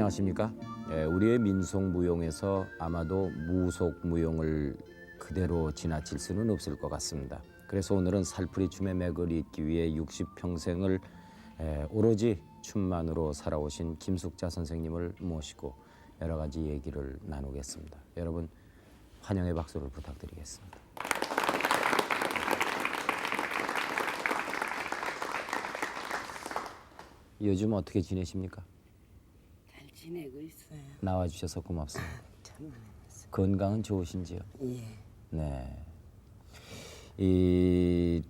안녕하십니까? 우리의 민속무용에서 아마도 무속무용을 그대로 지나칠 수는 없을 것 같습니다. 그래서 오늘은 살풀이 춤의 맥을 잇기 위해 60평생을 오로지 춤만으로 살아오신 김숙자 선생님을 모시고 여러 가지 얘기를 나누겠습니다. 여러분 환영의 박수를 부탁드리겠습니다. 요즘 어떻게 지내십니까? 잘 지내고 있어요. 나와주셔서 고맙습니다. 참 많았어요. 건강은 좋으신지요? 예. 네. 이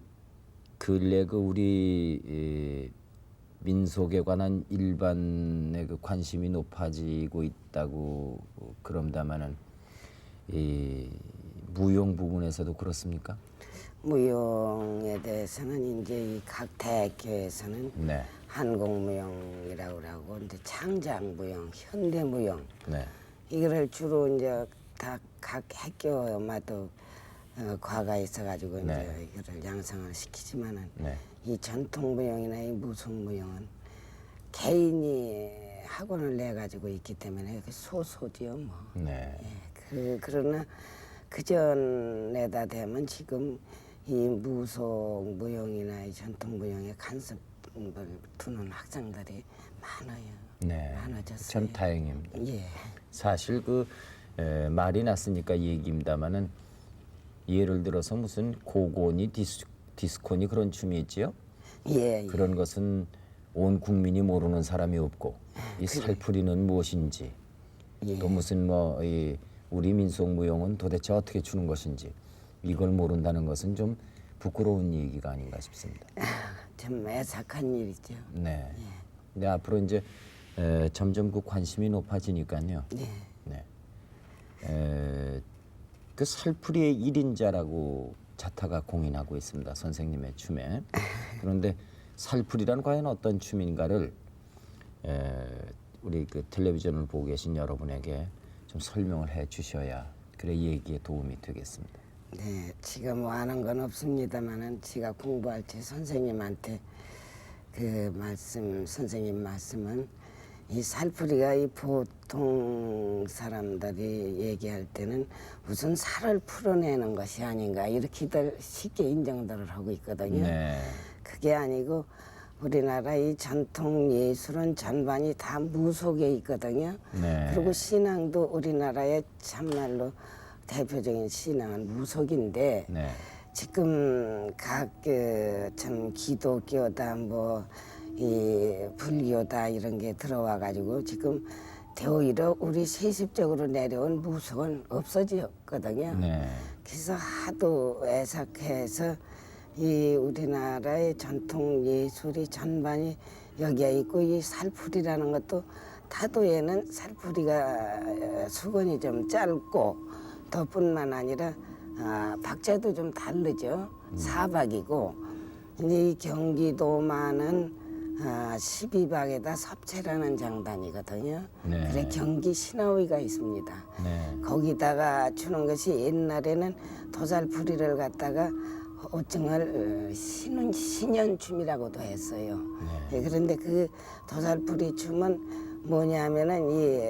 근래 우리 민속에 관한 일반의 관심이 높아지고 있다고 그런다마는 이 무용 부분에서도 그렇습니까? 무용에 대해서는 이제 이 각 대학교에서는 네. 한국무용이라고 하고 이제 창작무용, 현대무용 네. 이거를 주로 이제 다 각 학교마다 과가 있어가지고 네. 이제 이거를 양성을 시키지만은 네. 이 전통무용이나 이 무속무용은 개인이 학원을 내 가지고 있기 때문에 소소지요 뭐. 네. 그러나 그 전에다 대면 지금 이 무속 무용이나 이 전통 무용에 간섭을 두는 학생들이 많아요. 네. 많아졌어요. 참 다행입니다. 예. 사실 말이 났으니까 얘기입니다마는 예를 들어서 무슨 고고니 디스코니 그런 춤이 있지요. 예. 그런 것은 온 국민이 모르는 사람이 없고 이 살풀이는 무엇인지 예. 또 무슨 우리 민속무용은 도대체 어떻게 추는 것인지 이걸 모른다는 것은 좀 부끄러운 얘기가 아닌가 싶습니다. 참 애석한 일이죠. 네. 근데 앞으로 이제 점점 그 관심이 높아지니까요. 네. 네. 그 살풀이의 1인자라고 자타가 공인하고 있습니다. 선생님의 춤에. 그런데 살풀이란 과연 어떤 춤인가를 우리 그 텔레비전을 보고 계신 여러분에게 좀 설명을 해 주셔야 그래 얘기에 도움이 되겠습니다. 네, 지금 아는 건 없습니다만은 제가 공부할 때 선생님한테 그 말씀, 선생님 말씀은 이 살풀이가 이 보통 사람들이 얘기할 때는 무슨 살을 풀어내는 것이 아닌가 이렇게들 쉽게 인정들을 하고 있거든요. 네. 그게 아니고 우리나라 이 전통 예술은 전반이 다 무속에 있거든요. 네. 그리고 신앙도 우리나라의 참말로 대표적인 신앙은 무속인데 네. 지금 각 참 기독교다 뭐 이 불교다 이런 게 들어와 가지고 지금 오히려 우리 세습적으로 내려온 무속은 없어졌거든요. 네. 그래서 하도 애석해서 이 우리나라의 전통 예술이 전반이 여기에 있고 이 살풀이라는 것도 타도에는 살풀이가 수건이 좀 짧고 더뿐만 아니라 박자도 좀 다르죠. 사박이고 이제 이 경기도만은 12박에다 섭채라는 장단이거든요. 네. 그래 경기 신화위가 있습니다. 네. 거기다가 추는 것이 옛날에는 도살풀이를 갖다가 호칭을 신연춤이라고도 했어요. 네. 그런데 그 도살풀이 춤은 뭐냐면은 이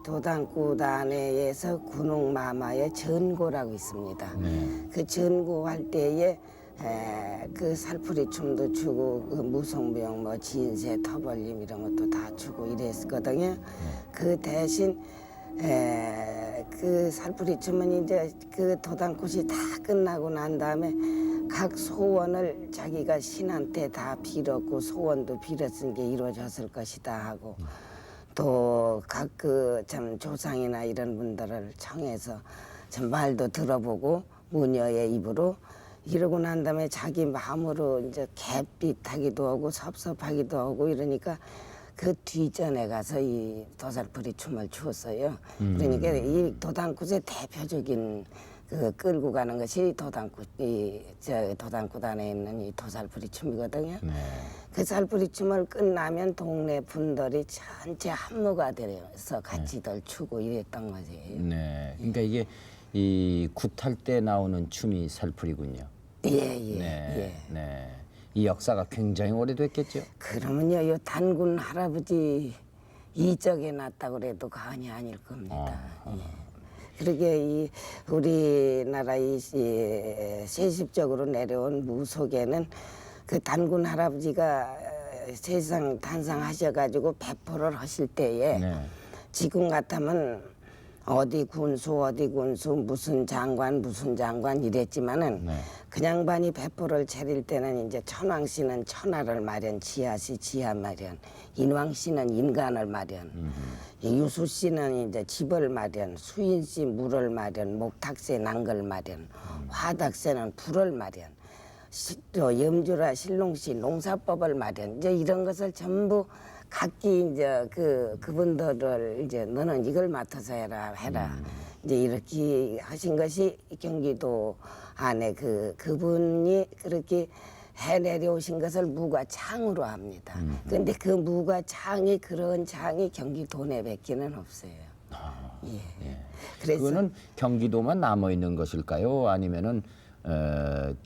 도당구단에서 군웅마마의 전고라고 있습니다. 네. 그 전고할 때에 그 살풀이 춤도 추고 그 무속무용 뭐 진세 터벌림 이런 것도 다 추고 이랬거든요. 그 대신 그 살풀이 춤은 이제 그 도당꽃이 다 끝나고 난 다음에 각 소원을 자기가 신한테 다 빌었고 소원도 빌었은 게 이루어졌을 것이다 하고 또 각 그 참 조상이나 이런 분들을 청해서 참 말도 들어보고 무녀의 입으로 이러고 난 다음에 자기 마음으로 이제 갯빛하기도 하고 섭섭하기도 하고 이러니까 그 뒤전에 가서 이 도살풀이 춤을 추었어요. 그러니까 이 도당굿의 대표적인 그 끌고 가는 것이 도당굿 안에 있는 이 도살풀이 춤이거든요. 네. 그 살풀이 춤을 끝나면 동네 분들이 전체 한무가 되어서 같이들 추고 이랬던 거지. 네. 그러니까 이게 이 굿할 때 나오는 춤이 살풀이군요. 예. 네. 네. 이 역사가 굉장히 오래됐겠죠. 그러면요, 요 단군 할아버지 이적에 났다고 그래도 과언이 아닐 겁니다. 예. 그러게 이 우리나라 이 세습적으로 내려온 무속에는 그 단군 할아버지가 세상 탄생하셔가지고 배포를 하실 때에 네. 지금 같으면 어디 군수 무슨 장관 이랬지만은 네. 그 양반이 배포를 차릴 때는 이제 천왕씨는 천하를 마련, 지하씨 지하 마련, 인왕씨는 인간을 마련, 유수씨는 이제 집을 마련, 수인씨 물을 마련, 목탁새 낭걸 마련, 화닥새는 불을 마련, 또 염주라 신롱씨 농사법을 마련. 이제 이런 것을 전부 각기 이제 그분들을 이제 너는 이걸 맡아서 해라. 이제 이렇게 하신 것이 경기도 안에 그분이 그렇게 해 내려오신 것을 무과창으로 합니다. 그런데 그 무과창이 그런 창이 경기도 내밖에는 없어요. 예. 그래서 그거는 경기도만 남아 있는 것일까요? 아니면은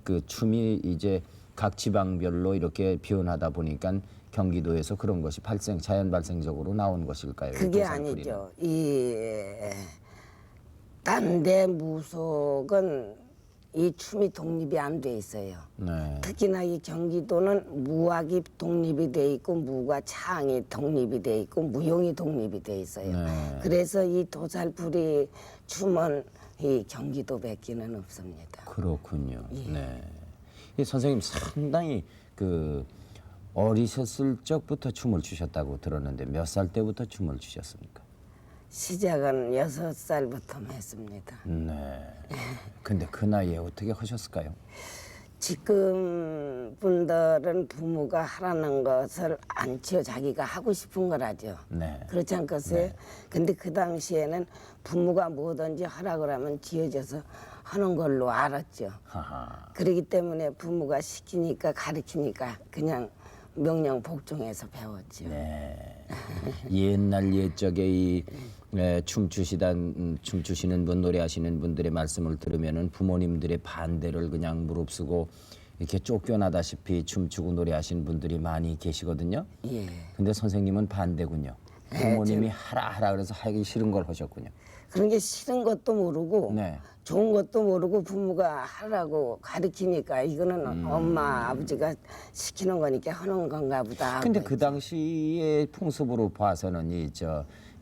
그 춤이 이제 각 지방별로 이렇게 변하다 보니까 경기도에서 그런 것이 자연 발생적으로 나온 것일까요? 그게 도살풀이는? 아니죠. 딴 데 무속은 이 춤이 독립이 안 돼 있어요. 네. 특히나 이 경기도는 무학이 독립이 돼 있고 무과창이 독립이 돼 있고 무용이 독립이 돼 있어요. 네. 그래서 이 도살풀이 춤은 이 경기도밖에는 없습니다. 그렇군요. 예. 네. 이 선생님 상당히 어리셨을 적부터 춤을 추셨다고 들었는데 몇 살 때부터 춤을 추셨습니까? 시작은 6살부터 했습니다. 네. 근데 그 나이에 어떻게 하셨을까요? 지금 분들은 부모가 하라는 것을 안 치어 자기가 하고 싶은 거라죠. 네. 그렇지 않겠어요? 근데 그 당시에는 부모가 뭐든지 하라 그러면 지어져서 하는 걸로 알았죠. 하하. 그러기 때문에 부모가 시키니까 가르치니까 그냥 명령 복종해서 배웠죠. 네. 옛날 옛적에 이 춤추시는 분, 노래하시는 분들의 말씀을 들으면은 부모님들의 반대를 그냥 무릅쓰고 이렇게 쫓겨나다시피 춤추고 노래하시는 분들이 많이 계시거든요. 예. 근데 선생님은 반대군요. 부모님이 하라 그래서 하기 싫은 걸 하셨군요. 그런 게 싫은 것도 모르고 네. 좋은 것도 모르고 부모가 하라고 가르치니까 이거는 엄마 아버지가 시키는 거니까 하는 건가 보다. 근데 하고 그 당시의 풍습으로 봐서는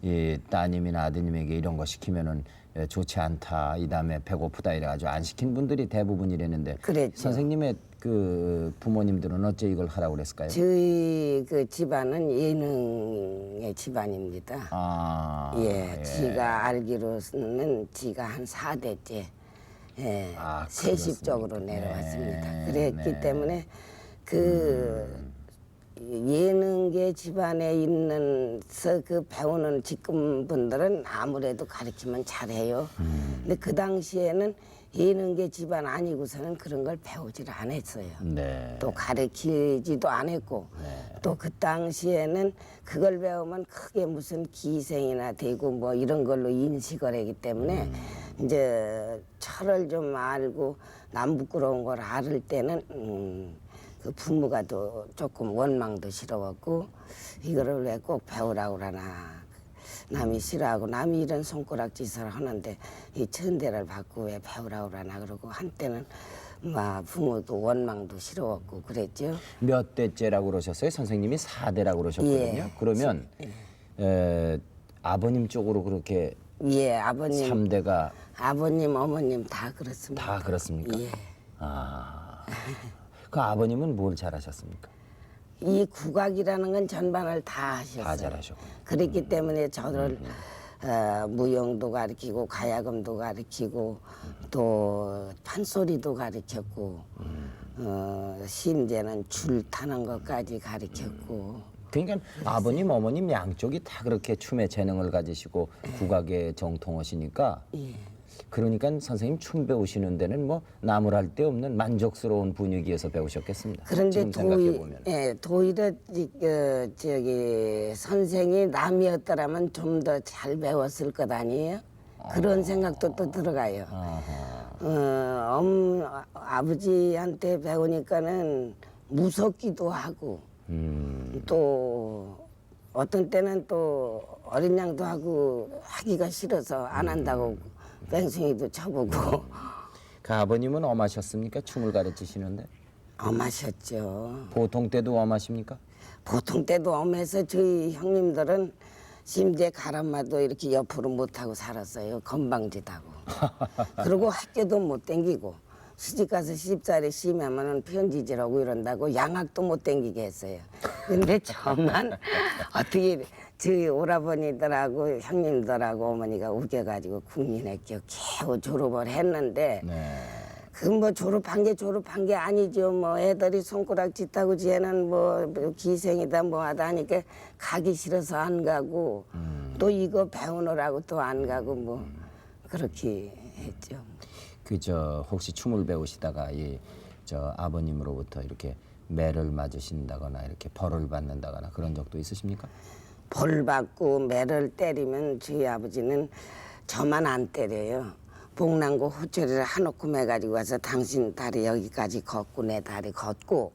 이 따님이나 아드님에게 이런 거 시키면은 좋지 않다. 이 다음에 배고프다 이래가지고 안 시킨 분들이 대부분이랬는데 그랬죠. 선생님의 그 부모님들은 어째 이걸 하라고 그랬을까요? 저희 그 집안은 예능의 집안입니다. 아, 예, 지가 알기로는 지가 한 4대째 예, 아, 세습적으로 그렇습니까? 내려왔습니다. 네, 그랬기 네. 때문에 예능계 집안에 있는서 배우는 지금 분들은 아무래도 가르치면 잘해요. 근데 그 당시에는 예능계 집안 아니고서는 그런 걸 배우질 않았어요. 네. 또 가르치지도 않았고 또 그 당시에는 그걸 배우면 크게 무슨 기생이나 되고 뭐 이런 걸로 인식을 하기 때문에 이제 철을 좀 알고 남 부끄러운 걸 알을 때는 그 부모가 또 조금 원망도 싫어갖고 이거를 왜 꼭 배우라고 그러나 남이 싫어하고 남이 이런 손가락 짓을 하는데 이 천대를 받고 왜 배우라고 그러나 그러고 한때는 막 부모도 원망도 싫어갖고 그랬죠. 몇 대째라고 그러셨어요? 선생님이 4대라고 그러셨거든요. 예. 그러면 아버님 쪽으로 그렇게 예, 아버님, 3대가 아버님, 어머님 다 그렇습니다. 다 그렇습니까? 예. 아. 그 아버님은 뭘 잘하셨습니까? 이 국악이라는 건 전반을 다 하셨어요. 다 잘하셨고. 그렇기 때문에 저를 무용도 가르치고 가야금도 가르치고 또 판소리도 가르쳤고 심지어는 줄 타는 것까지 가르쳤고 그러니까 아버님, 어머님 양쪽이 다 그렇게 춤의 재능을 가지시고 국악에 정통하시니까 예. 그러니까 선생님 춤 배우시는 데는 뭐 나무랄 데 없는 만족스러운 분위기에서 배우셨겠습니다. 그런데 지금 생각해 보면. 도일어 저기 선생이 남이었더라면 좀 더 잘 배웠을 것 아니에요? 그런 생각도 또 들어가요. 아버지한테 배우니까는 무섭기도 하고 또 어떤 때는 또 어린 양도 하고 하기가 싫어서 안 한다고 뺑숭이도 쳐보고 그 아버님은 엄하셨습니까? 춤을 가르치시는데 엄하셨죠. 보통 때도 엄하십니까? 보통 때도 엄해서 저희 형님들은 심지어 가람마도 이렇게 옆으로 못하고 살았어요. 건방지다고. 그리고 학교도 못 댕기고 시집가서 시집살이 심하면은 편지질하고 이런다고 양학도 못 댕기게 했어요. 근데 저만 어떻게 저희 오라버니들하고 형님들하고 어머니가 우겨가지고 국민학교 겨우 졸업을 했는데 네. 그 뭐 졸업한 게 아니죠. 뭐 애들이 손가락 짓다고 쟤는 뭐 기생이다 뭐 하다 하니까 가기 싫어서 안 가고 또 이거 배우느라고 또 안 가고 뭐 그렇게 했죠. 그저 혹시 춤을 배우시다가 이 저 아버님으로부터 이렇게 매를 맞으신다거나 이렇게 벌을 받는다거나 그런 적도 있으십니까? 벌 받고 매를 때리면 저희 아버지는 저만 안 때려요. 복랑고 호철이를 한옥구 매가지고 와서 당신 다리 여기까지 걷고 내 다리 걷고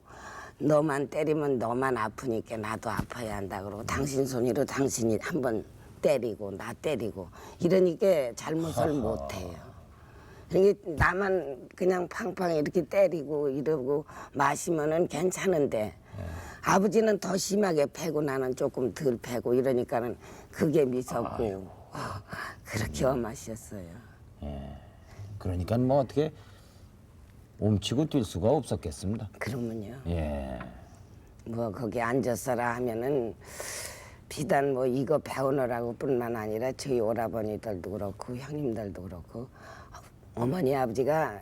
너만 때리면 너만 아프니까 나도 아파야 한다 그러고 당신 손으로 당신이 한번 때리고 나 때리고 이러니까 잘못을 못해요. 그러니까 나만 그냥 팡팡 이렇게 때리고 이러고 마시면은 괜찮은데 아버지는 더 심하게 패고 나는 조금 덜 패고 이러니까는 그게 미쳤고 그렇게 엄하셨어요. 예. 그러니까 뭐 어떻게 옴치고 뛸 수가 없었겠습니다. 그러면요. 예. 뭐 거기 앉아서라 하면은 비단 뭐 이거 배우느라고 뿐만 아니라 저희 오라버니들도 그렇고 형님들도 그렇고 어머니 아버지가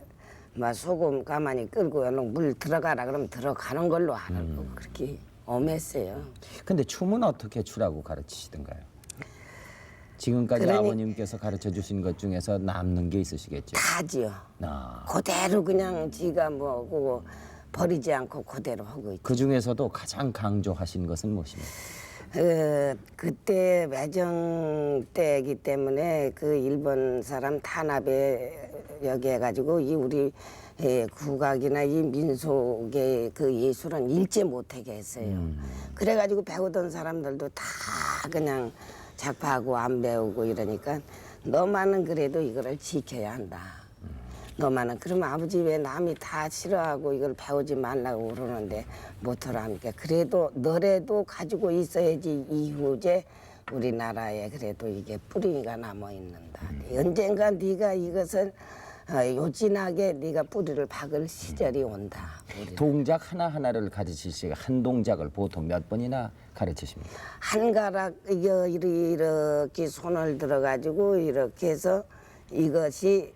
막 소금 가만히 끓고 물 들어가라 그러면 들어가는 걸로 하라고 그렇게 엄했어요. 근데 춤은 어떻게 추라고 가르치시던가요? 지금까지 아버님께서 가르쳐 주신 것 중에서 남는 게 있으시겠죠? 다지요. 아. 그대로 그냥 지가 뭐 그거 버리지 않고 그대로 하고 있죠. 그 중에서도 가장 강조하신 것은 무엇입니까? 그때 매정 때이기 때문에 그 일본 사람 탄압에 여기 해가지고 이 우리 국악이나 이 민속의 그 예술은 일제 못하게 했어요. 그래가지고 배우던 사람들도 다 그냥 작파하고 안 배우고 이러니까 너만은 그래도 이거를 지켜야 한다. 너만은 그러면 아버지 왜 남이 다 싫어하고 이걸 배우지 말라고 그러는데 못하라 하니까 그래도 너래도 가지고 있어야지 이후제 우리나라에 그래도 이게 뿌리가 남아 있는다. 언젠가 네가 이것을 요진하게 네가 뿌리를 박을 시절이 온다. 동작 하나하나를 가르칠 시 한 동작을 보통 몇 번이나 가르치십니까? 한 가락 이렇게 손을 들어가지고 이렇게 해서 이것이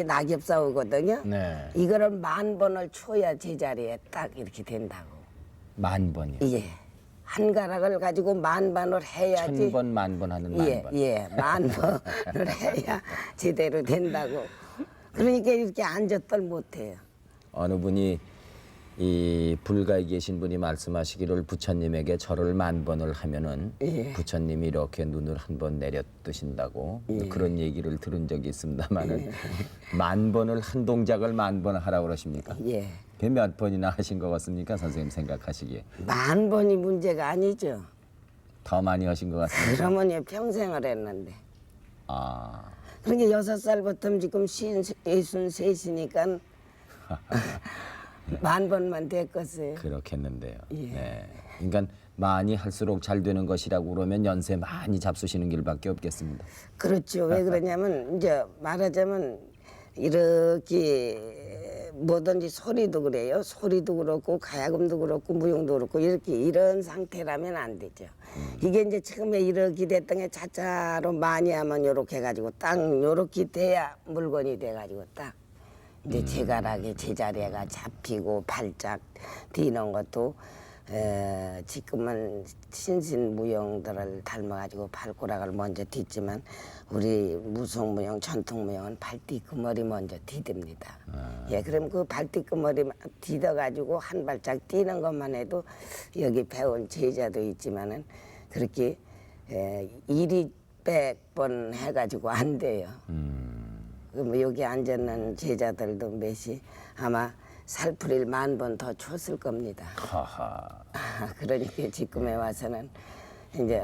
낙엽 싸우거든요. 네. 이거를 10,000번을 쳐야 제자리에 딱 이렇게 된다고. 10,000번이요. 예. 한 가락을 가지고 10,000번을 해야지. 1,000번, 10,000번 하는 10,000번. 예, 10,000번을 해야 제대로 된다고. 그러니까 이렇게 앉았들 못해요. 어느 분이 이 불가에 계신 분이 말씀하시기를 부처님에게 절을 10,000번을 하면은 부처님이 이렇게 눈을 한 번 내려 뜨신다고 그런 얘기를 들은 적이 있습니다만은 10,000번을 한 동작을 10,000번 하라고 그러십니까? 예. 그게 몇 번이나 하신 것 같습니까, 선생님 생각하시기에? 10,000번이 문제가 아니죠. 더 많이 하신 것 같습니다. 그러면 평생을 했는데. 아, 그러니까 6살부터 지금 63이니까 10,000번만 됐겠어요. 그렇겠는데요. 네. 그러니까 많이 할수록 잘 되는 것이라고 그러면 연세 많이 잡수시는 길밖에 없겠습니다. 그렇죠. 왜 그러냐면 이제 말하자면 이렇게 뭐든지 소리도 그래요. 소리도 그렇고 가야금도 그렇고 무용도 그렇고 이렇게 이런 상태라면 안 되죠. 이게 이제 처음에 이렇게 됐던 게 차차로 많이 하면 요렇게 해가지고 딱 요렇게 돼야 물건이 돼가지고 딱 이제 제가락에 제자리가 잡히고 발작 뛰는 것도 지금은 신신무용들을 닮아가지고 발꼬락을 먼저 딛지만 우리 무속무용 전통무용은 발뒤끄머리 먼저 디딥니다. 예, 그럼 그 발뒤끄머리 디뎌가지고 한 발짝 뛰는 것만 해도 여기 배운 제자도 있지만은 그렇게 200번 해가지고 안 돼요. 뭐 여기 앉아있는 제자들도 몇이 아마 살풀이를 10,000번 더 쳤을 겁니다. 하하. 그러니까 지금에 와서는 이제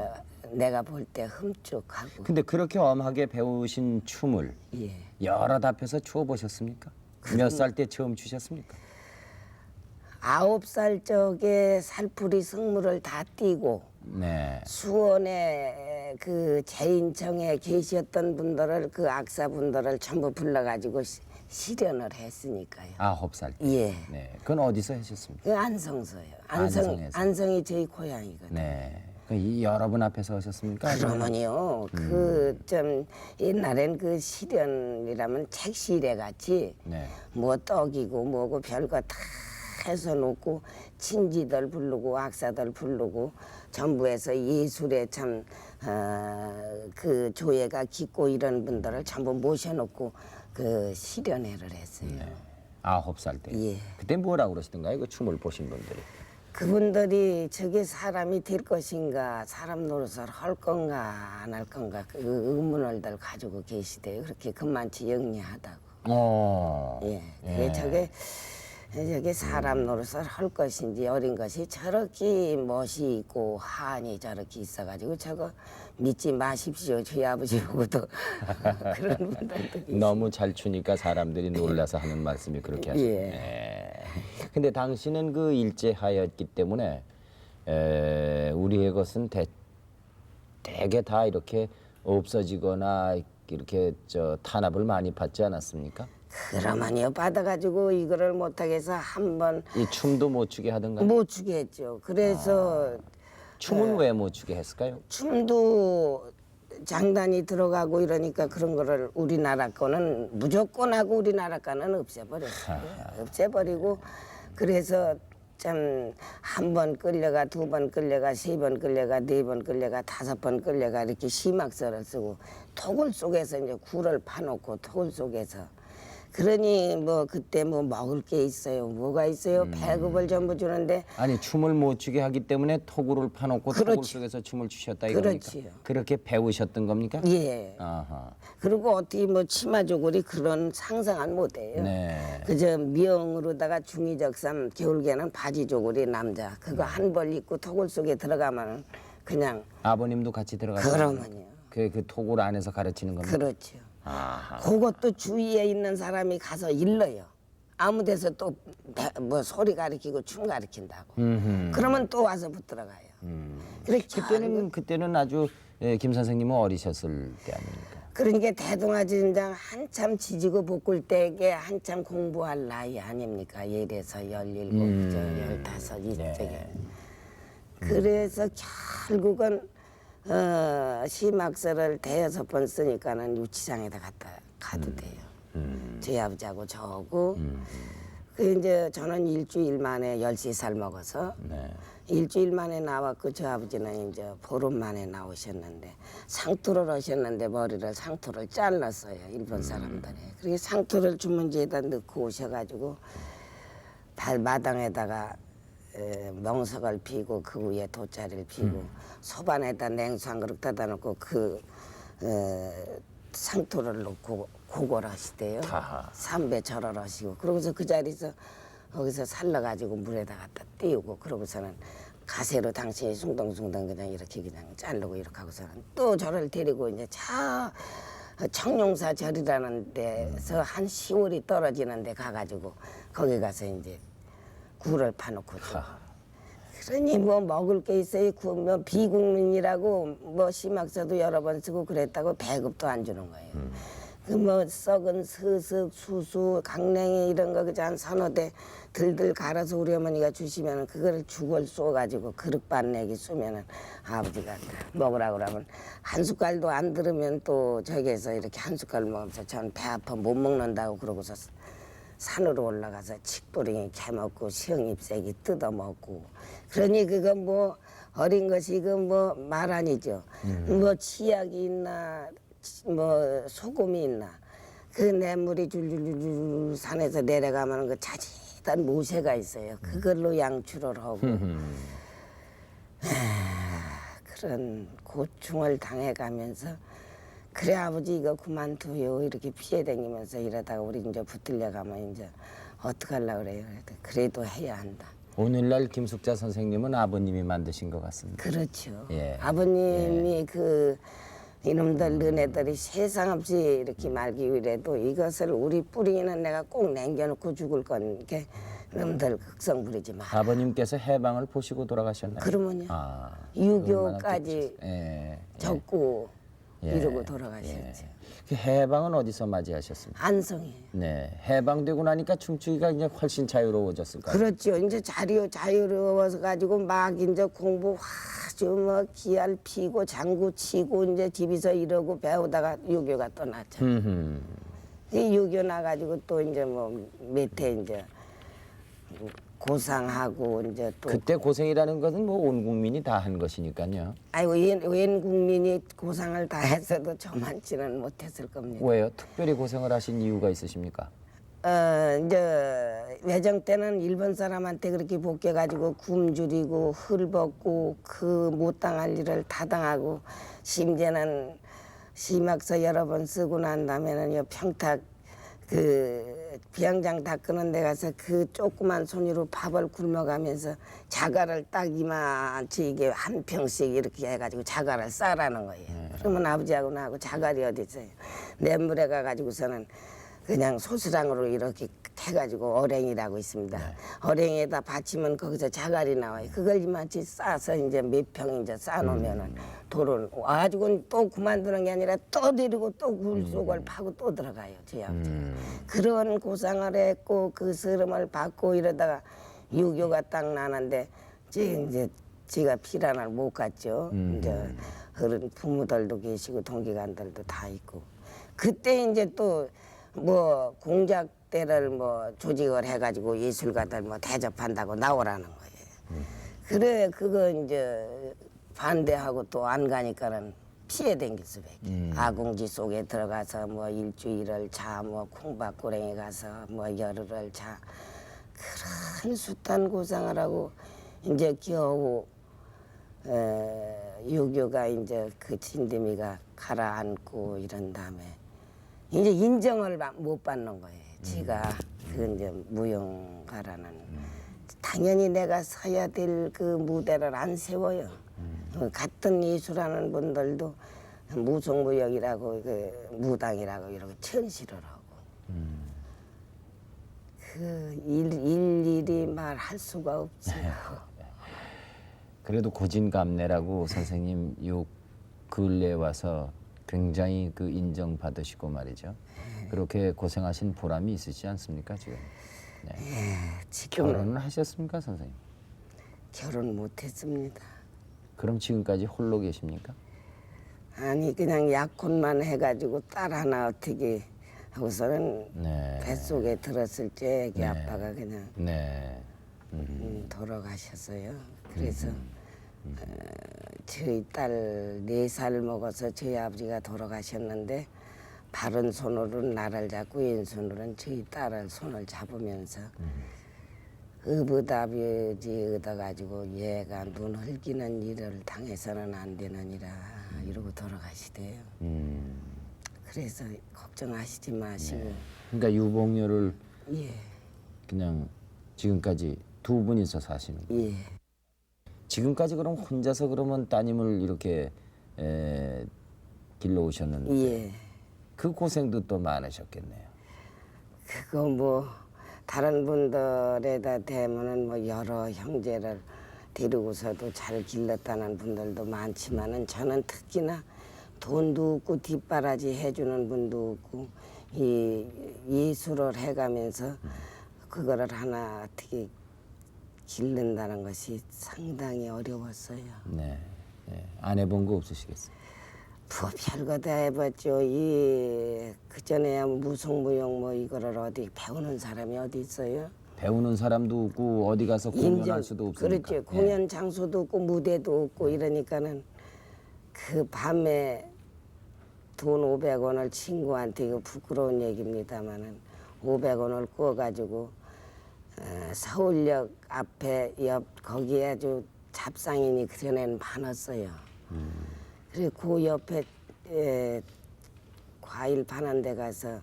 내가 볼 때 흠쭉하고. 근데 그렇게 엄하게 배우신 춤을 예. 여러 앞에서 추어 보셨습니까? 몇 살 때 처음 추셨습니까? 9살 적에 살풀이 승무를 다 띄고 네. 수원에 그 제인청에 계셨던 분들을 그 악사분들을 전부 불러가지고 실연을 했으니까요. 9살 때. 예. 네. 그건 어디서 하셨습니까? 그 안성서요. 안성에서. 안성이 저희 고향이거든요. 네. 이 여러 분 앞에서 하셨습니까? 아니면- 그러면요, 그 좀 옛날엔 그 실연이라면 책시래 같이 네. 뭐 떡이고 뭐고 별거 다 해서 놓고 친지들 부르고 악사들 부르고 전부 해서 예술에 참 그 조예가 깊고 이런 분들을 전부 모셔놓고 그 실연회를 했어요. 네. 9살 때. 예. 그때 뭐라고 그러시던가요? 그 춤을 보신 분들이. 그분들이 저게 사람이 될 것인가, 사람 노릇을 할 건가 안 할 건가 그 의문을들 가지고 계시대요. 그렇게 그만치 영리하다고. 예, 그게 저게 사람 노릇을 할 것인지 어린 것이 저렇게 멋이 있고 한이 저렇게 있어가지고 저거 믿지 마십시오. 저희 아버지 보고도 그런 분들도 계시고. 너무 잘 추니까 사람들이 놀라서 하는 말씀이 그렇게 하시네. 예. 근데 당신은 그 일제하였기 때문에 우리의 것은 대개 다 이렇게 없어지거나 이렇게 탄압을 많이 받지 않았습니까? 그러면요 받아가지고 이거를 못하겠어 한번 이 춤도 못 추게 하던가요? 못 추게 했죠. 그래서 춤은 왜 못 추게 했을까요? 춤도 장단이 들어가고 이러니까 그런 거를 우리나라 거는 무조건 하고 우리나라 거는 없애버렸어요. 없애버리고 그래서 참 한 번 끌려가, 2번 끌려가, 3번 끌려가, 4번 끌려가, 5번 끌려가 이렇게 심학서를 쓰고 토굴 속에서 이제 굴을 파놓고 토굴 속에서 그러니 뭐 그때 뭐 먹을 게 있어요. 뭐가 있어요? 배급을 전부 주는데 아니 춤을 못 추게 하기 때문에 토굴을 파놓고 토굴 그렇죠. 속에서 춤을 추셨다 이겁니까? 그렇지요. 그렇게 배우셨던 겁니까? 예. 아하. 그리고 어떻게 뭐 치마조골이 그런 상상은 못해요. 네. 그저 미영으로다가 중이적삼 겨울개는 바지조골이 남자 그거 한 벌 입고 토굴 속에 들어가면 그냥 아버님도 같이 들어가서 그러면요. 그 토굴 안에서 가르치는 겁니까? 그렇죠. 아하. 그것도 주위에 있는 사람이 가서 일러요. 아무 데서 또 뭐 소리 가르치고 춤 가르친다고. 그러면 또 와서 붙들어가요. 그래 그때는 아주 김 선생님은 어리셨을 때 아닙니까? 그러니까 대동아진장 한참 지지고 볶을 때에 한참 공부할 나이 아닙니까? 예래서 17, 15 이쪽에. 저게. 그래서 결국은 심학서를 5번 쓰니까는 유치장에다 갖다 가도 돼요. 저희 아버지하고 저하고. 그 이제 저는 일주일 만에 13살 먹어서 네. 일주일 만에 나왔고 저 아버지는 이제 보름 만에 나오셨는데 상투를 하셨는데 머리를 상투를 잘랐어요. 일본 사람들이. 그렇게 상투를 주문지에다 넣고 오셔가지고 발마당에다가 멍석을 피고 그 위에 돗자리를 피고 소반에다 냉수 한 그릇 따다 놓고 그 상투를 놓고 고걸 하시대요. 아하. 삼배 절을 하시고 그러고서 그 자리에서 거기서 살라가지고 물에다 갖다 띄우고 그러고서는 가세로 당신이 숭덩숭덩 그냥 이렇게 그냥 자르고 이렇게 하고서는 또 저를 데리고 이제 청룡사 절이라는 데서 한 10월이 떨어지는 데 가가지고 거기 가서 이제 굴을 파놓고 그러니 뭐 먹을 게 있어요. 뭐 비국민이라고 뭐 심학서도 여러 번 쓰고 그랬다고 배급도 안 주는 거예요. 그 뭐 썩은 스슥, 수수, 강냉이 이런 거 그저 한 서너 대 들들 갈아서 우리 어머니가 주시면은 그거를 죽을 쏘가지고 그릇 반 내기 쏘면은 아버지가 먹으라고 그러면 한 숟갈도 안 들으면 또 저기에서 이렇게 한 숟갈 먹으면서 전 배 아파 못 먹는다고 그러고서 산으로 올라가서 칡뿌링이 캐먹고 시흥잎새기 뜯어먹고 그러니 그거 뭐 어린 것이 그 뭐 말 아니죠. 뭐 치약이 있나 뭐 소금이 있나 그 냇물이 줄줄줄 산에서 내려가면 그 자칫한 모세가 있어요. 그걸로 양추를 하고 그런 고충을 당해가면서 그래 아버지 이거 그만둬요 이렇게 피해 다니면서 이러다가 우리 이제 붙들려 가면 이제 어떡하려고 그래요. 그래도 해야 한다. 오늘날 김숙자 선생님은 아버님이 만드신 것 같습니다. 그렇죠. 예. 아버님이 그 이놈들 너네들이 세상 없이 이렇게 말기 위해도 이것을 우리 뿌리는 내가 꼭 남겨놓고 죽을 거니까 이놈들 극성 부리지 마. 아버님께서 해방을 보시고 돌아가셨나요? 그러면요. 아, 유교까지 얼마나 예. 적고 예. 이러고 돌아가셨지. 예. 그 해방은 어디서 맞이하셨습니까? 안성이에요. 네, 해방되고 나니까 춤추기가 이제 훨씬 자유로워졌을까요? 그렇죠. 이제 자유로워서 가지고 막 이제 공부 아주 뭐 기알 피고 장구 치고 이제 집에서 이러고 배우다가 유교가 떠났죠. 이 유교 나가지고 또 이제 뭐 밑에 이제 고상하고 이제 또 그때 고생이라는 것은 뭐 온 국민이 다 한 것이니까요. 아이고 웬 국민이 고상을 다 했어도 저만치는 못했을 겁니다. 왜요? 특별히 고생을 하신 이유가 있으십니까? 이제 외정 때는 일본 사람한테 그렇게 복귀해가지고 굶주리고 헐벗고 그 못당할 일을 다 당하고 심지어는 심학서 여러 번 쓰고 난 다음에는 평탁 그 비양장 닦는 데 가서 그 조그만 손으로 밥을 굶어가면서 자갈을 딱 이만치 이게 한 평씩 이렇게 해가지고 자갈을 싸라는 거예요. 그러면 아버지하고 나하고 자갈이 어디 있어요. 냇물에 가가지고서는 그냥 소스랑으로 이렇게 해가지고 어랭이라고 있습니다. 어랭이에다 받치면 거기서 자갈이 나와요. 그걸 이만치 싸서 이제 몇 평 이제 싸놓으면은 돌을 와가지고 또 그만두는 게 아니라 또 데리고 또 굴 속을 파고 또 들어가요. 저희 아버지. 그런 고상을 했고 그 서름을 받고 이러다가 유교가 딱 나는데 이제 지가 피란을 못 갔죠. 이제 어른 부모들도 계시고 동기간들도 다 있고 그때 이제 또 뭐 공작대를 뭐 조직을 해가지고 예술가들 뭐 대접한다고 나오라는 거예요. 그래 그거 이제 반대하고 또 안 가니까는 피해 댕길 수밖에. 아궁지 속에 들어가서 뭐 일주일을 자, 뭐 콩밭고랭이 가서 뭐 열흘을 자. 그런 숱한 고상을 하고 이제 겨우 유교가 이제 그 진드미가 가라앉고 이런 다음에 이제 인정을 못 받는 거예요. 지가 그 이제 무용가라는 당연히 내가 서야 될 그 무대를 안 세워요. 같은 예술하는 분들도 무속무역이라고 그 무당이라고 이렇게 천시를 하고 그 일일이 말할 수가 없지요. 그래도 고진감래라고 선생님 요 근래에 와서 굉장히 그 인정받으시고 말이죠. 그렇게 고생하신 보람이 있으시지 않습니까 지금? 네. 지금 결혼은 하셨습니까 선생님? 결혼 못했습니다. 그럼 지금까지 홀로 계십니까? 아니 그냥 약혼만 해가지고 딸 하나 어떻게 하고서는 네. 뱃속에 들었을 때 애기 아빠가 그냥 네. 돌아가셨어요. 그래서 저희 딸 4살 먹어서 저희 아버지가 돌아가셨는데 바른 손으로는 나를 잡고 왼손으로는 저희 딸을 손을 잡으면서 의붓아버지 얻어가지고 얘가 눈 흘기는 일을 당해서는 안 되느니라 이러고 돌아가시대요. 그래서 걱정하시지 마시고. 그러니까 유봉녀를 예, 그냥 지금까지 두 분이서 사시는 거예요. 예. 지금까지 그럼 혼자서 그러면 따님을 이렇게 길러오셨는데 예. 그 고생도 또 많으셨겠네요. 그거 뭐 다른 분들에다 대면은 뭐 여러 형제를 데리고서도 잘 길렀다는 분들도 많지만은 저는 특히나 돈도 없고 뒷바라지 해주는 분도 없고 이 예술을 해가면서 그거를 하나 어떻게 기른다는 것이 상당히 어려웠어요. 네. 안 해본 거 없으시겠어요? 뭐 별거 다 해봤죠. 그 전에 무속무용 뭐 이거를 어디 배우는 사람이 어디 있어요? 배우는 사람도 없고 어디 가서 공연할 수도 없으니까. 그렇죠. 공연 장소도 없고 무대도 없고 이러니까는 그 밤에 돈 500원을 친구한테 이거 부끄러운 얘기입니다만은 500원을 구워가지고 서울역 앞에 옆 거기에 아주 잡상인이 그전에는 많았어요. 그리고 그 옆에 과일 파는 데 가서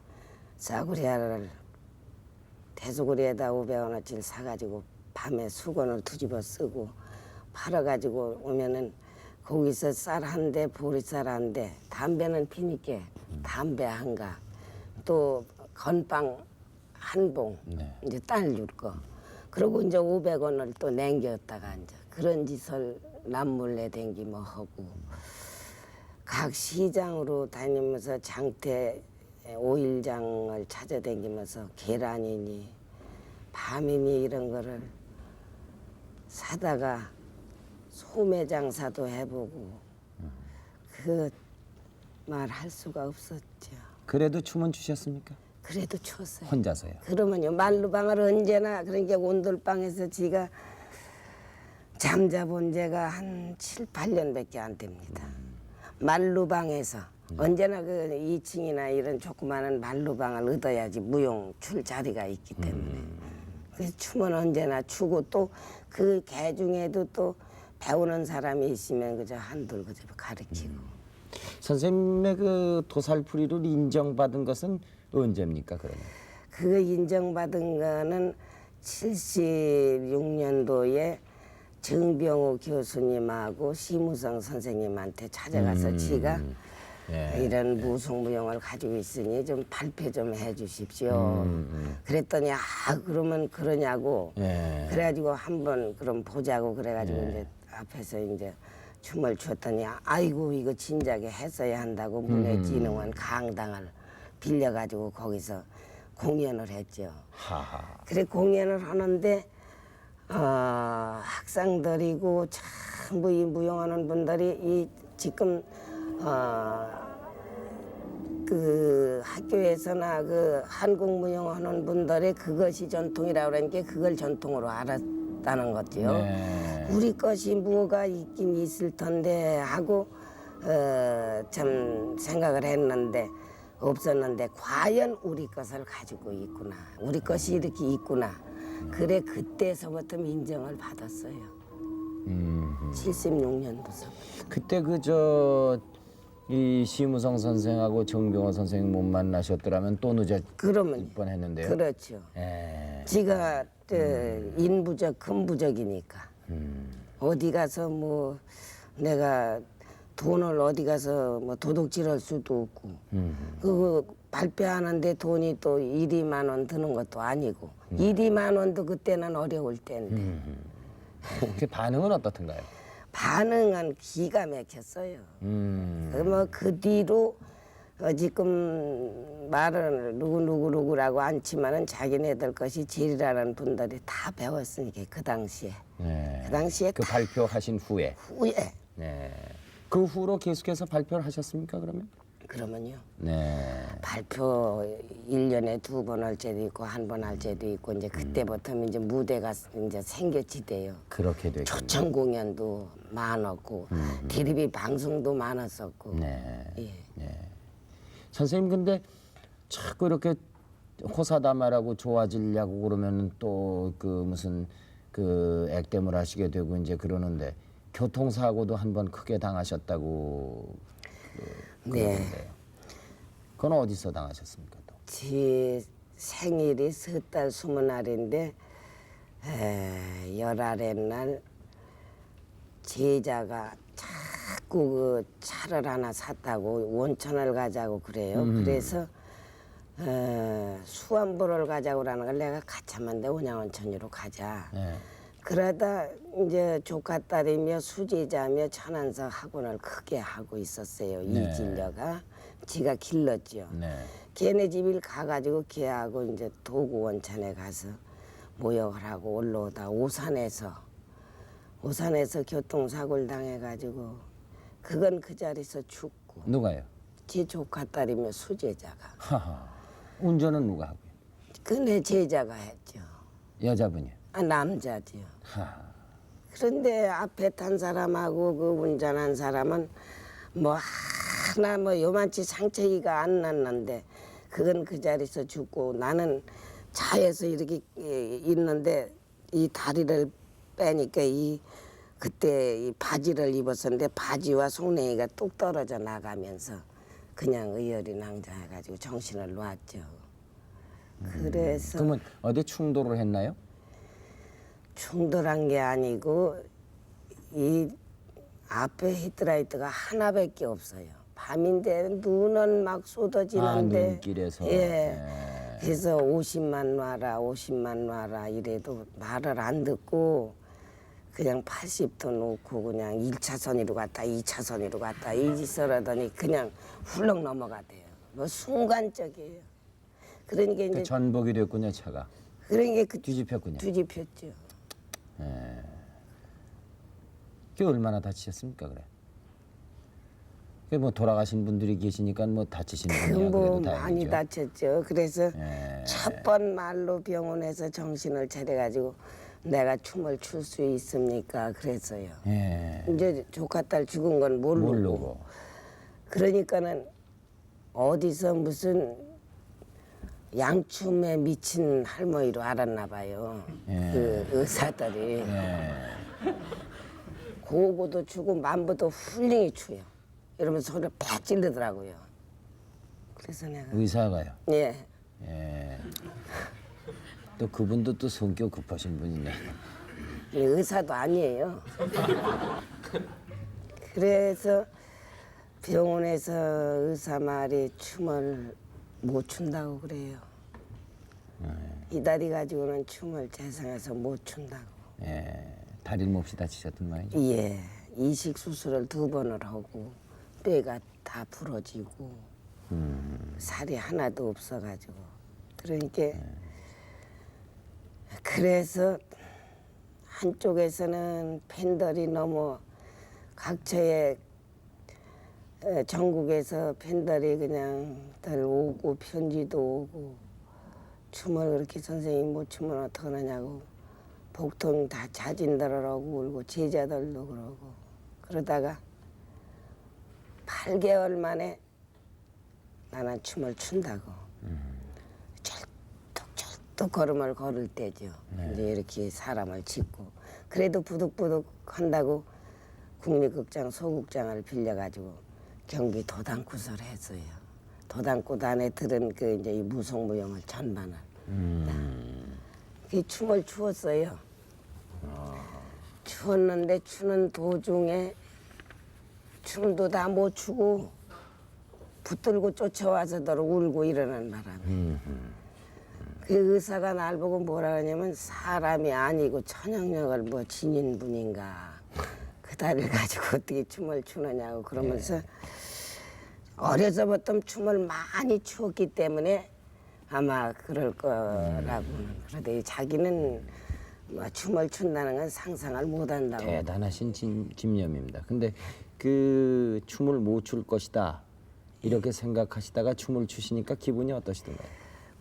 싸구려를 대소구리에다 500원어치를 사가지고 밤에 수건을 뒤집어 쓰고 팔아가지고 오면은 거기서 쌀 한 대, 보리쌀 한 대, 담배는 피니까 담배 한 가, 또 건빵 한 봉, 네. 이제 딸 줄 거. 그리고 이제 500원을 또 남겼다가 이제 그런 짓을 남몰래 댕기 뭐 하고 각 시장으로 다니면서 장태 오일장을 찾아다니면서 계란이니 밤이니 이런 거를 사다가 소매 장사도 해보고 그 말 할 수가 없었죠. 그래도 춤은 추셨습니까? 그래도 추웠어요. 혼자서요? 그러면요 말루방을 언제나 그러니까 온돌방에서 지가 잠자본 지가 한 7, 8년밖에 안 됩니다. 말루방에서 언제나 그 2층이나 이런 조그마한 말루방을 얻어야지 무용 출 자리가 있기 때문에 그래서 춤은 언제나 추고 또 그 개 중에도 또 배우는 사람이 있으면 그저 한둘 그저 가르치고 선생님의 그 도살풀이를 인정받은 것은 언제입니까 그러면? 그 인정받은 거는 76년도에 정병호 교수님하고 심우성 선생님한테 찾아가서 지가 예. 이런 무속무용을 가지고 있으니 좀 발표 좀 해주십시오. 그랬더니 그러면 그러냐고. 예. 그래가지고 한번 그럼 보자고 그래가지고 이제 앞에서 이제 춤을 췄더니 아이고 이거 진작에 했어야 한다고 문화진흥원 강당을 빌려가지고 거기서 공연을 했죠. 하하. 그래 공연을 하는데 학생들이고 전부 이 무용하는 분들이 이 지금 그 학교에서나 그 한국 무용하는 분들의 그것이 전통이라고 그러니까 그걸 전통으로 알았다는 거죠. 네. 우리 것이 뭐가 있긴 있을 텐데 하고 참 생각을 했는데 없었는데 과연 우리 것을 가지고 있구나. 우리 것이 이렇게 있구나. 그래 그때서부터 인정을 받았어요. 76년도서부터. 그때 이 심우성 선생하고 정병호 선생 못 만나셨더라면 또 늦을 그러면 뻔했는데요. 그렇죠. 예. 지가 인부적 금부적이니까 어디 가서 뭐 내가 돈을 어디 가서 뭐 도둑질할 수도 없고 그 발표하는데 돈이 또 1, 2만 원 드는 것도 아니고 1, 2만 원도 그때는 어려울 때인데 그 반응은 어떻던가요? 반응은 기가 막혔어요. 그 뒤로 지금 말은 누구라고 않지만은 자기네들 것이 제일이라는 분들이 다 배웠으니까 그 당시에. 네. 그 당시에 그 발표하신 후에. 후에 네. 그 후로 계속해서 발표를 하셨습니까 그러면? 그러면요. 네. 발표 1년에 2번 할 때도 있고 한 번 할 때도 있고 이제 그때부터 이제 무대가 이제 생겨지대요. 그렇게 됐군요. 초청 공연도 많았고 TVB 방송도 많았었고. 네. 예. 네. 선생님 근데 자꾸 이렇게 호사다마라고 좋아지려고 그러면 또 그 무슨 그 액땜을 하시게 되고 이제 그러는데 교통사고도 한 번 크게 당하셨다고 네. 그러는데요. 그건 어디서 당하셨습니까 또? 제 생일이 섣달 20날인데 열아홉 날 제자가 자꾸 그 차를 하나 샀다고 원천을 가자고 그래요. 그래서 수안보를 가자고 그러는 걸 내가 가차만데 온양원천으로 가자. 네. 그러다 이제 조카 딸이며 수제자며 천안서 학원을 크게 하고 있었어요. 네. 이진려가 지가 길렀죠. 네. 걔네 집을 가가지고 걔하고 이제 도구원천에 가서 모욕을 하고 올라오다 오산에서 교통사고를 당해가지고 그건 그 자리에서 죽고 누가요? 제 조카 딸이며 수제자가 하하. 운전은 누가 하고요? 그 내 제자가 했죠. 여자분이요. 남자지요. 하하. 그런데 앞에 탄 사람하고 그 운전한 사람은 뭐 하나 뭐 요만치 상처기가 안 났는데 그건 그 자리에서 죽고 나는 차에서 이렇게 있는데 이 다리를 빼니까 그때 이 바지를 입었었는데 바지와 속내기가 뚝 떨어져 나가면서 그냥 의열이 낭자해가지고 정신을 놨죠. 그래서 그러면 어디 충돌을 했나요? 충돌한 게 아니고 이 앞에 헤드라이트가 하나밖에 없어요. 밤인데 눈은 막 쏟아지는데 눈길에서. 예. 그래서 50만 와라 50만 와라 이래도 말을 안 듣고 그냥 80도 놓고 그냥 1차선으로 갔다 2차선으로 갔다 이 짓을 하더니 그냥 훌렁 넘어가대요. 뭐 순간적이에요. 그러니까 이제 전복이 됐군요, 차가. 그러니까 그 뒤집혔군요. 뒤집혔죠. 그게 얼마나 다치셨습니까, 그래? 그게 뭐 돌아가신 분들이 계시니까 뭐 다치신 분이야 뭐 그래도 많이 다행이죠. 다쳤죠. 그래서 예. 첫 번 말로 병원에서 정신을 차려가지고 내가 춤을 출 수 있습니까? 그랬어요. 예. 이제 조카 딸 죽은 건 모르고. 모르고. 그러니까는 어디서 무슨 양춤에 미친 할머니로 알았나 봐요. 그 의사들이. 예. 고고도 추고 만보도 훌륭히 추요. 이러면서 소리를 팍 찌르더라고요. 그래서 내가 의사가요. 예. 예. 또 그분도 또 성격 급하신 분이네. 의사도 아니에요. 그래서 병원에서 의사 말이 춤을 못 춘다고 그래요. 이 다리 가지고는 춤을 재생해서 못 춘다고. 예. 다리를 몹시 다치셨던 모양이죠. 예. 이식 수술을 2번을 하고 뼈가 다 부러지고 살이 하나도 없어가지고 그러니까 그래서 한쪽에서는 팬들이 너무 각처에 전국에서 팬들이 그냥 들 오고 편지도 오고 춤을 그렇게 선생님 못 추면 어떡하느냐고 복통 다 자진들으라고 울고 제자들도 그러고 그러다가 8개월 만에 나는 춤을 춘다고 철떡철떡 걸음을 걸을 때죠. 이제 이렇게 사람을 짓고 그래도 부득부득 한다고 국립극장 소극장을 빌려가지고 경기 도당구설 했어요. 도당꽃 안에 들은 그 이제 이 무속무용을 전반을 그 춤을 추었어요. 추었는데 추는 도중에 춤도 다 못 추고 붙들고 쫓아와서들 울고 이러는 바람에 그 의사가 날 보고 뭐라 하냐면 사람이 아니고 천연력을 뭐 지닌 분인가 그 다리를 가지고 어떻게 춤을 추느냐고 그러면서 어려서부터 춤을 많이 추었기 때문에 아마 그럴 거라고는 그러더니 자기는 뭐 춤을 춘다는 건 상상을 못한다고. 대단하신 집념입니다. 근데 그 춤을 못 출 것이다 이렇게 생각하시다가 춤을 추시니까 기분이 어떠시던가요?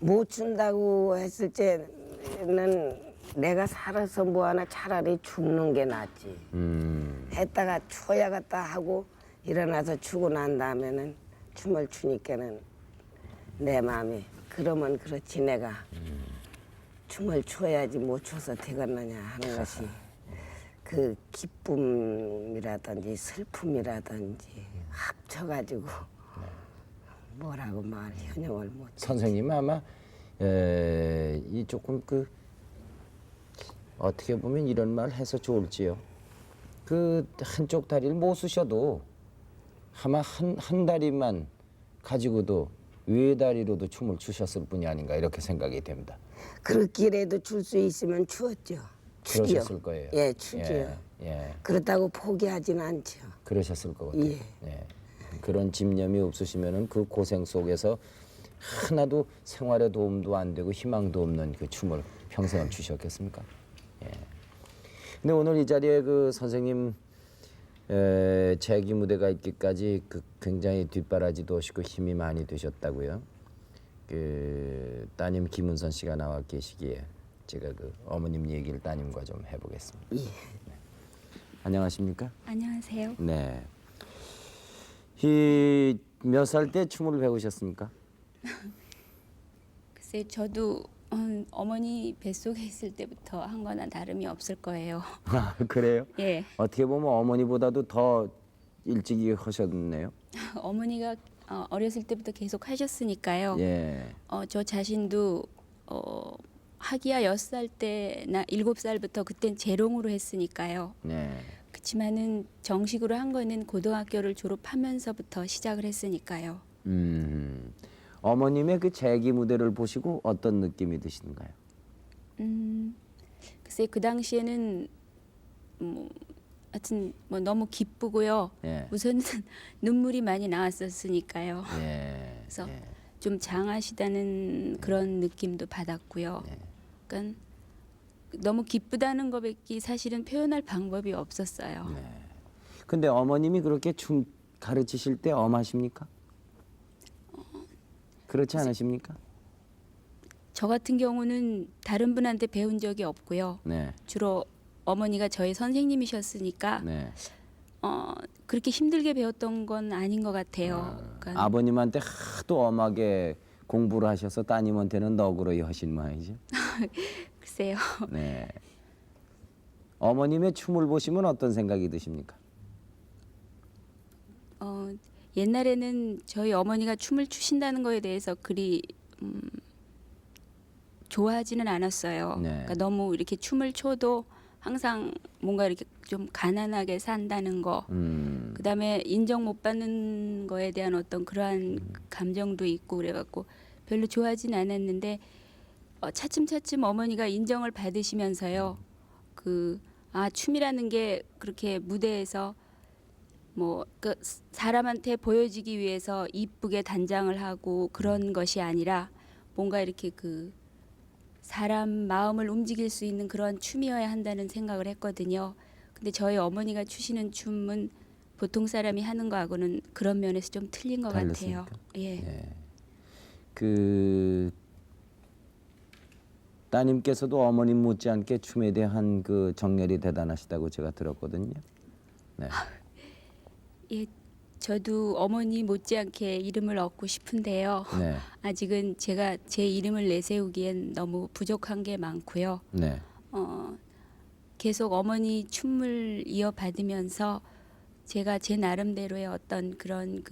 못 춘다고 했을 때는 내가 살아서 뭐하나 차라리 죽는 게 낫지. 했다가 추어야겠다 하고 일어나서 추고 난 다음에는 춤을 추니까는 내 마음이 그러면 그렇지 내가 춤을 추어야지 못 추어서 되겠느냐 하는 것이 그 기쁨이라든지 슬픔이라든지 합쳐가지고 뭐라고 말 현영을 못. 선생님 아마 이 조금 그 어떻게 보면 이런 말 해서 좋을지요. 그 한쪽 다리를 못 쓰셔도 아마 한 다리만 가지고도 외다리로도 춤을 추셨을 뿐이 아닌가 이렇게 생각이 됩니다. 그렇기라도 출 수 있으면 추었죠. 추죠. 그러셨을 거예요. 예, 추죠. 예. 그렇다고 포기하진 않죠. 그러셨을 것 같아요. 예. 예. 그런 집념이 없으시면은 그 고생 속에서 하나도 생활에 도움도 안 되고 희망도 없는 그 춤을 평생을 추셨겠습니까? 예. 근데 오늘 이 자리에 그 선생님 재기 무대가 있기까지 그 굉장히 뒷바라지도 하시고 힘이 많이 되셨다고요. 그 따님 김은선 씨가 나와 계시기에 제가 그 어머님 얘기를 따님과 좀 해보겠습니다. 예. 네. 안녕하십니까? 안녕하세요. 네. 이 몇 살 때 춤을 배우셨습니까? 글쎄 저도 어머니 뱃속에 있을 때부터 한 거나 다름이 없을 거예요. 아, 그래요? 예. 어떻게 보면 어머니보다도 더 일찍이 하셨네요. 어머니가 어렸을 때부터 계속 하셨으니까요. 예. 저 자신도 하기야 6살 때나 7살부터 그땐 재롱으로 했으니까요. 네. 그렇지만은 정식으로 한 거는 고등학교를 졸업하면서부터 시작을 했으니까요. 어머님의 그 재기 무대를 보시고 어떤 느낌이 드시는가요? 글쎄 그 당시에는 뭐 하여튼 뭐 너무 기쁘고요. 예. 우선은 눈물이 많이 나왔었으니까요. 예. 그래서 예. 좀 장하시다는 그런 느낌도 받았고요. 네. 그러니까 너무 기쁘다는 것밖에 사실은 표현할 방법이 없었어요. 네. 근데 어머님이 그렇게 춤 가르치실 때 엄하십니까? 그렇지 않으십니까? 저 같은 경우는 다른 분한테 배운 적이 없고요. 네. 주로 어머니가 저희 선생님이셨으니까 네. 그렇게 힘들게 배웠던 건 아닌 것 같아요. 그러니까 아버님한테 하도 엄하게 공부를 하셔서 따님한테는 너그러이 하신 모양이죠. 글쎄요. 네. 어머님의 춤을 보시면 어떤 생각이 드십니까? 옛날에는 저희 어머니가 춤을 추신다는 거에 대해서 그리 좋아하지는 않았어요. 네. 그러니까 너무 이렇게 춤을 춰도 항상 뭔가 이렇게 좀 가난하게 산다는 거, 그다음에 인정 못 받는 거에 대한 어떤 그러한 감정도 있고 그래갖고 별로 좋아하진 않았는데 차츰차츰 어머니가 인정을 받으시면서요. 춤이라는 게 그렇게 무대에서 뭐 그 사람한테 보여지기 위해서 이쁘게 단장을 하고 그런 것이 아니라 뭔가 이렇게 그 사람 마음을 움직일 수 있는 그런 춤이어야 한다는 생각을 했거든요. 근데 저희 어머니가 추시는 춤은 보통 사람이 하는 거하고는 그런 면에서 좀 틀린 것 다르습니까? 같아요. 예. 네. 그 따님께서도 어머님 못지않게 춤에 대한 그 정열이 대단하시다고 제가 들었거든요. 네. 예, 저도 어머니 못지않게 이름을 얻고 싶은데요. 네. 아직은 제가 제 이름을 내세우기엔 너무 부족한 게 많고요. 네. 계속 어머니 춤을 이어받으면서 제가 제 나름대로의 어떤 그런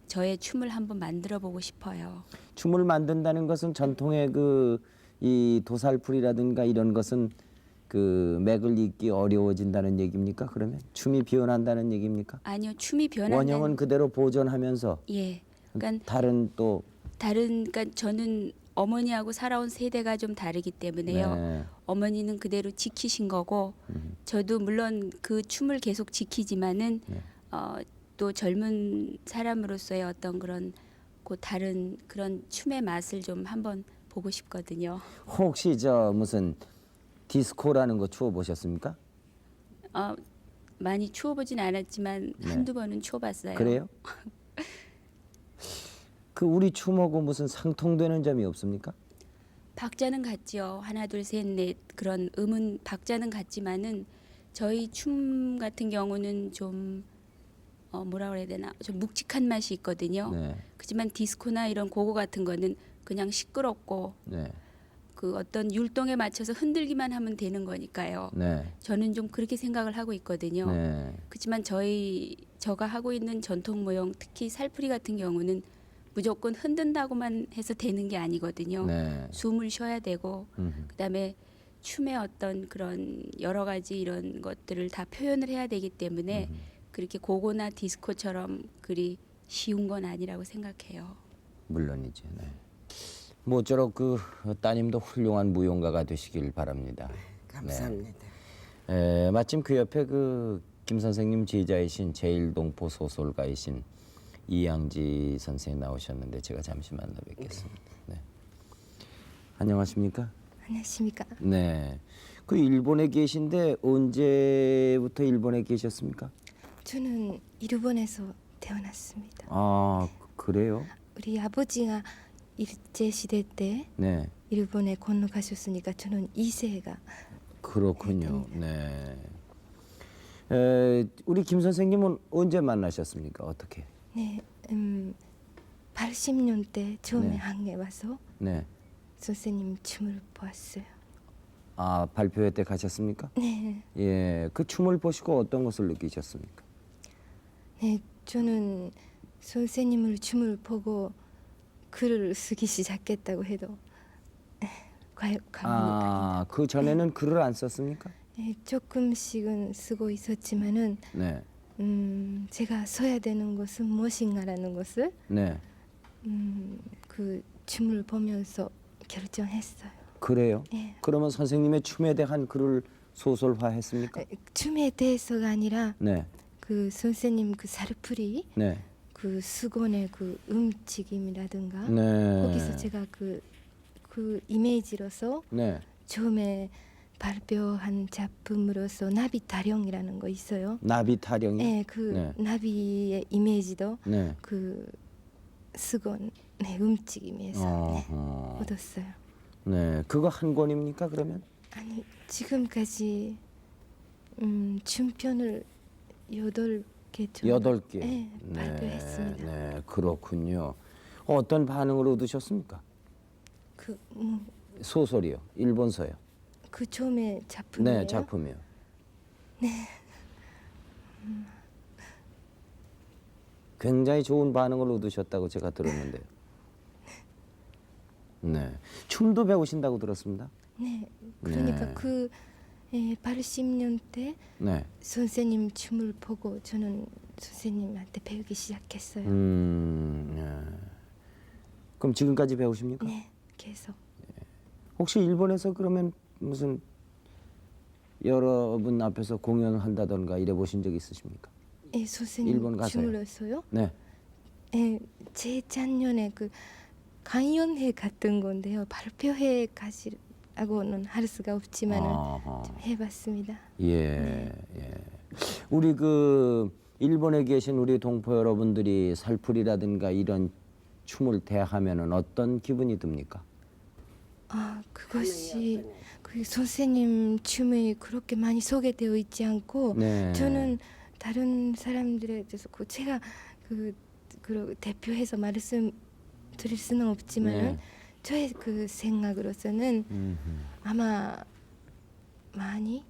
저의 춤을 한번 만들어 보고 싶어요. 춤을 만든다는 것은 전통의 그 이 도살풀이라든가 이런 것은 그 맥을 잇기 어려워진다는 얘기입니까? 그러면 춤이 변한다는 얘기입니까? 아니요, 춤이 변한다는 원형은 그대로 보존하면서 예. 그러니까 다른 또 그러니까 저는 어머니하고 살아온 세대가 좀 다르기 때문에요. 네. 어머니는 그대로 지키신 거고 저도 물론 그 춤을 계속 지키지만은 네. 또 젊은 사람으로서의 어떤 그런 다른 그런 춤의 맛을 좀 한번 보고 싶거든요. 혹시 저 무슨 디스코라는 거 추어 보셨습니까? 많이 추워보진 않았지만 네. 한두 번은 추워봤어요. 그래요? 그 우리 춤하고 무슨 상통되는 점이 없습니까? 박자는 같죠. 하나 둘 셋 넷 그런 음은 박자는 같지만은 저희 춤 같은 경우는 좀 뭐라 그래야 되나 좀 묵직한 맛이 있거든요. 네. 그렇지만 디스코나 이런 고고 같은 거는 그냥 시끄럽고 네. 그 어떤 율동에 맞춰서 흔들기만 하면 되는 거니까요. 네. 저는 좀 그렇게 생각을 하고 있거든요. 네. 그렇지만 제가 하고 있는 전통 모형 특히 살풀이 같은 경우는 무조건 흔든다고만 해서 되는 게 아니거든요. 네. 숨을 쉬어야 되고 그다음에 춤의 어떤 그런 여러 가지 이런 것들을 다 표현을 해야 되기 때문에 그렇게 고고나 디스코처럼 그리 쉬운 건 아니라고 생각해요. 물론이죠. 네. 모쪼록 그 따님도 훌륭한 무용가가 되시길 바랍니다. 감사합니다. 마침 그 옆에 그 김 선생님 제자이신 제1동포 소설가이신 이양지 선생이 나오셨는데 제가 잠시 만나 뵙겠습니다. 네. 안녕하십니까? 안녕하십니까. 네. 그 일본에 계신데 언제부터 일본에 계셨습니까? 저는 일본에서 태어났습니다. 아, 그래요? 우리 아버지가 일제 시대 때 네. 일본에 건너가셨으니까 저는 2세가 그렇군요. 네. 우리 김 선생님은 언제 만나셨습니까? 어떻게? 네, 80년대 처음에 네. 한국에 와서 네. 선생님 춤을 보았어요. 아, 발표회 때 가셨습니까? 네, 예. 그 춤을 보시고 어떤 것을 느끼셨습니까? 네, 저는 선생님을 춤을 보고 글을 쓰기 시작했다고 해도 아, 그 전에는 글을 안 썼습니까? 예, 조금씩은 쓰고 있었지만은 네, 제가 써야 되는 것은 무엇인가라는 것을 네. 그 춤을 보면서 결정했어요. 그래요? 예. 그러면 선생님의 춤에 대한 글을 소설화했습니까? 춤에 대해서가 아니라 네, 그 선생님 그 살풀이 네, 그 수건의 그 움직임이라든가 네. 거기서 제가 그 이미지로서 네, 처음에 발표한 작품으로서 나비 타령이라는 거 있어요. 나비 타령이. 네, 그 네. 나비의 이미지도 네. 그 수건의 움직임에서 네, 어허. 얻었어요. 네, 그거 한 권입니까 그러면? 아니 지금까지 춤편을 8개 정도 8개. 네, 발표했습니다. 네, 그렇군요. 어떤 반응을 얻으셨습니까? 그, 소설이요, 일본서요. 그 처음에 작품이에요. 네, 작품이요. 굉장히 좋은 반응을 얻으셨다고 제가 들었는데요. 네, 춤도 배우신다고 들었습니다. 네, 그러니까 네. 그 80년대 네. 선생님 춤을 보고 저는 선생님한테 배우기 시작했어요. 네. 그럼 지금까지 배우십니까? 네, 계속. 혹시 일본에서 그러면 무슨 여러분 앞에서 공연을 한다던가 이래 보신 적 있으십니까? 예, 선생님 일본 가서요? 춤으로서요? 네. 예, 재작년에 그 강연회 같은 건데요. 발표회 가시라고는 할 수가 없지만은 아하. 좀 해봤습니다. 예, 예. 우리 그 일본에 계신 우리 동포 여러분들이 살풀이라든가 이런 춤을 대하면은 어떤 기분이 듭니까? 아, 그것이 그 선생님 춤이 그렇게 많이 소개되어 있지 않고 네. 저는 다른 사람들에 대해서 그 제가 그 대표해서 말씀드릴 수는 없지만은 네. 저의 그 생각으로서는 아마 많이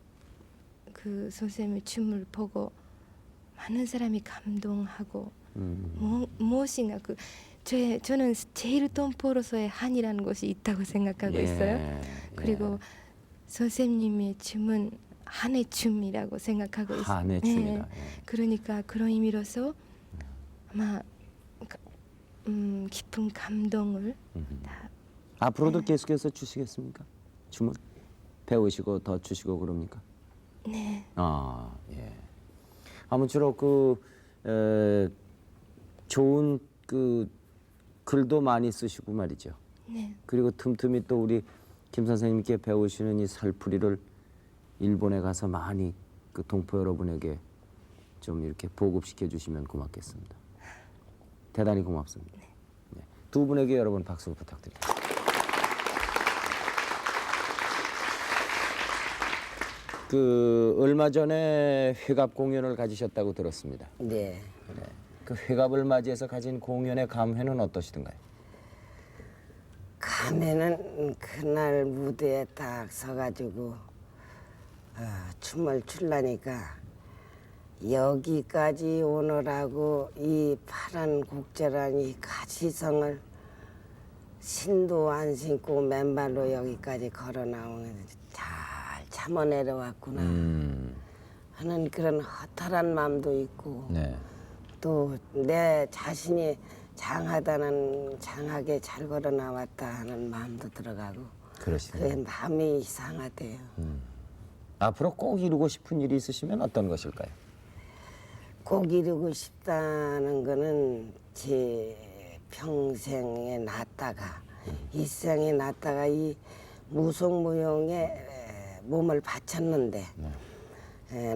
그 선생님의 춤을 보고 많은 사람이 감동하고 무엇인가 그 저는 제일 동포로서의 한이라는 것이 있다고 생각하고 있어요. 그리고 선생님의 춤은 한의 춤이라고 생각하고 있어요. 한의 춤이다. 그러니까 그런 의미로서 아마 깊은 감동을 다 앞으로도 계속해서 주시겠습니까? 춤을 배우시고 더 주시고 그럽니까? 네. 아, 예. 아무쪼록 좋은 그 글도 많이 쓰시고 말이죠. 네. 그리고 틈틈이 또 우리 김 선생님께 배우시는 이 살풀이를 일본에 가서 많이 그 동포 여러분에게 좀 이렇게 보급시켜 주시면 고맙겠습니다. 대단히 고맙습니다. 네. 두 분에게 여러분 박수 부탁드립니다. 그 얼마 전에 회갑 공연을 가지셨다고 들었습니다. 네. 그 회갑을 맞이해서 가진 공연의 감회는 어떠시던가요? 가면은 그날 무대에 딱 서가지고 춤을 추려니까 여기까지 오느라고 이 파란 곡절한 이 가시성을 신도 안 신고 맨발로 여기까지 걸어 나오면 잘 참아 내려왔구나 하는 그런 허탈한 마음도 있고 네. 또 내 자신이 장하게 잘 걸어 나왔다 하는 마음도 들어가고 그러시네요. 그 마음이 이상하대요. 앞으로 꼭 이루고 싶은 일이 있으시면 어떤 것일까요? 꼭 이루고 싶다는 거는 제 평생에 놨다가 일생에 놨다가 이 무속무용에 몸을 바쳤는데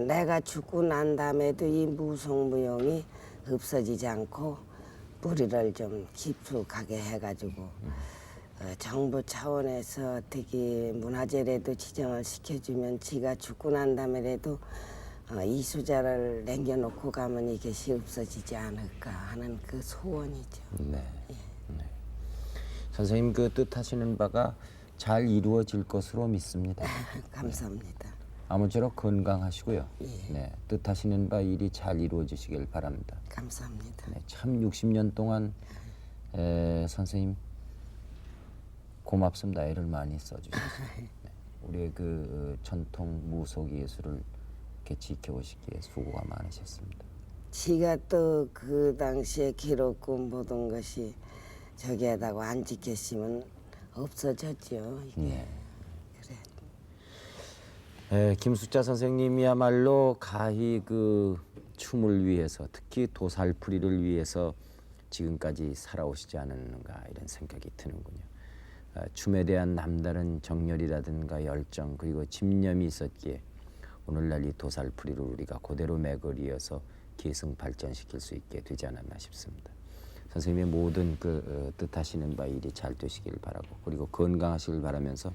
내가 죽고 난 다음에도 이 무속무용이 없어지지 않고 뿌리를 좀 깊숙하게 해가지고 정부 차원에서 어떻게 문화재라도 지정을 시켜주면 지가 죽고 난 다음에라도 이수자를 남겨놓고 가면 이것이 없어지지 않을까 하는 그 소원이죠. 네. 네. 선생님 그 뜻하시는 바가 잘 이루어질 것으로 믿습니다. 감사합니다. 아무쪼록 건강하시고요. 네, 뜻하시는 바 일이 잘 이루어지시길 바랍니다. 감사합니다. 네, 참 60년 동안 선생님 고맙습니다. 애를 많이 써주셔서 네. 우리의 그 전통 무속 예술을 이렇게 지켜오시기에 수고가 많으셨습니다. 지가 또 그 당시에 기록고 모든 것이 저기에다가 안 지켰으면 없어졌죠. 이게. 네. 그래. 김숙자 선생님이야말로 가히 그 춤을 위해서 특히 도살풀이를 위해서 지금까지 살아오시지 않았는가 이런 생각이 드는군요. 춤에 대한 남다른 정열이라든가 열정 그리고 집념이 있었기에 오늘날 이 도살풀이를 우리가 그대로 맥을 이어서 계승 발전시킬 수 있게 되지 않았나 싶습니다. 선생님의 모든 그 뜻하시는 바 일이 잘 되시길 바라고 그리고 건강하시길 바라면서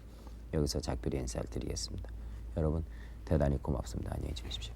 여기서 작별의 인사를 드리겠습니다. 여러분 대단히 고맙습니다. 안녕히 주무십시오.